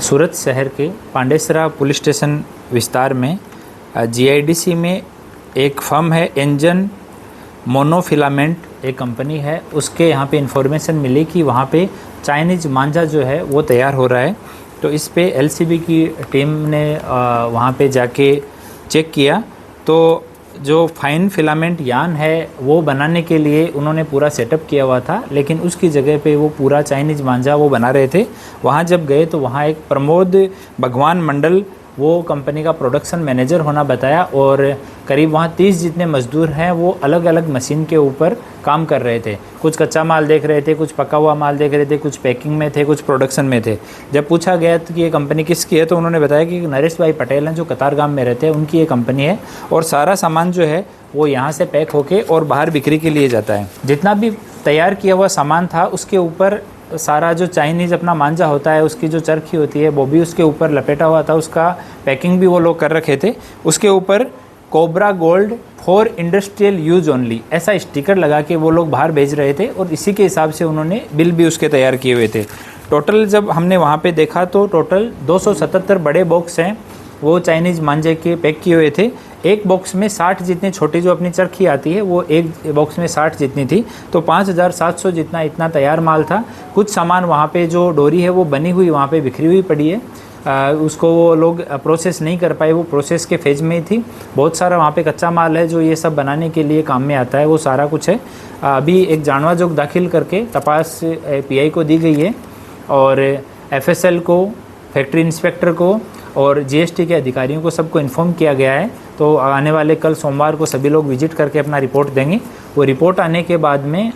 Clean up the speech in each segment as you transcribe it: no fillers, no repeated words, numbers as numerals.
सूरत शहर के Pandesara police station विस्तार में जीआईडीसी में एक फर्म है एंजन मोनोफिलामेंट एक कंपनी है, उसके यहाँ पे इंफॉर्मेशन मिली कि वहाँ पे चाइनीज़ मांझा जो है वो तैयार हो रहा है। तो इस पे एलसीबी की टीम ने वहाँ पे जाके चेक किया तो जो फाइन फिलामेंट यान है वो बनाने के लिए उन्होंने पूरा सेटअप किया हुआ था, लेकिन उसकी जगह पे वो पूरा चाइनीज़ मांझा वो बना रहे थे। वहाँ जब गए तो वहाँ एक प्रमोद भगवान मंडल वो कंपनी का प्रोडक्शन मैनेजर होना बताया और करीब वहाँ 30 जितने मज़दूर हैं वो अलग अलग मशीन के ऊपर काम कर रहे थे। कुछ कच्चा माल देख रहे थे, कुछ पका हुआ माल देख रहे थे, कुछ पैकिंग में थे, कुछ प्रोडक्शन में थे। जब पूछा गया तो कि ये कंपनी किसकी है तो उन्होंने बताया कि नरेश भाई पटेल हैं जो कतारगाम में रहते हैं, उनकी ये कंपनी है और सारा सामान जो है वो यहाँ से पैक होके और बाहर बिक्री के लिए जाता है। जितना भी तैयार किया हुआ सामान था उसके ऊपर सारा जो चाइनीज़ अपना मांझा होता है उसकी जो चरखी होती है वो भी उसके ऊपर लपेटा हुआ था, उसका पैकिंग भी वो लोग कर रखे थे। उसके ऊपर cobra gold for industrial use only ऐसा स्टिकर लगा के वो लोग बाहर भेज रहे थे और इसी के हिसाब से उन्होंने बिल भी उसके तैयार किए हुए थे। टोटल जब हमने वहाँ पे देखा तो टोटल 277 बड़े बॉक्स हैं वो चाइनीज़ मांझे के पैक किए हुए थे। एक बॉक्स में 60 जितनी छोटी जो अपनी चरखी आती है वो एक बॉक्स में 60 जितनी थी, तो 5700 जितना इतना तैयार माल था। कुछ सामान वहाँ पे जो डोरी है वो बनी हुई वहाँ पे बिखरी हुई पड़ी है, उसको वो लोग प्रोसेस नहीं कर पाए, वो प्रोसेस के फेज में ही थी। बहुत सारा वहाँ पे कच्चा माल है जो ये सब बनाने के लिए काम में आता है, वो सारा कुछ है। अभी एक जानवा जोग दाखिल करके तपास पीआई को दी गई है और एफएसएल को, फैक्ट्री इंस्पेक्टर को और जीएसटी के अधिकारियों को सबको इन्फॉर्म किया गया है। तो आने वाले कल सोमवार को सभी लोग विजिट करके अपना रिपोर्ट देंगे। वो रिपोर्ट आने के बाद में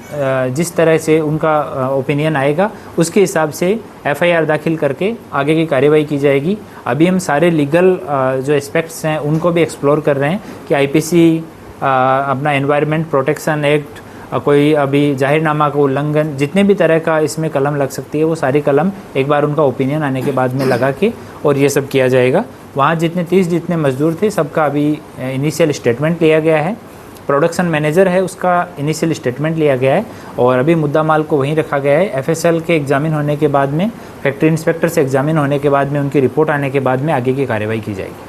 जिस तरह से उनका ओपिनियन आएगा उसके हिसाब से एफआईआर दाखिल करके आगे की कार्रवाई की जाएगी। अभी हम सारे लीगल जो एस्पेक्ट्स हैं उनको भी एक्सप्लोर कर रहे हैं कि आईपीसी, अपना एनवायरनमेंट प्रोटेक्शन एक्ट, कोई अभी जाहिरनामा का उल्लंघन, जितने भी तरह का इसमें कलम लग सकती है वो सारी कलम एक बार उनका ओपिनियन आने के बाद में लगा के और ये सब किया जाएगा। वहाँ जितने 30 जितने मज़दूर थे सबका अभी इनिशियल स्टेटमेंट लिया गया है। प्रोडक्शन मैनेजर है उसका इनिशियल स्टेटमेंट लिया गया है और अभी मुद्दा माल को वहीं रखा गया है। एफएसएल के एग्जामिन होने के बाद में, फैक्ट्री इंस्पेक्टर से एग्जामिन होने के बाद में, उनकी रिपोर्ट आने के बाद में आगे की कार्रवाई की जाएगी।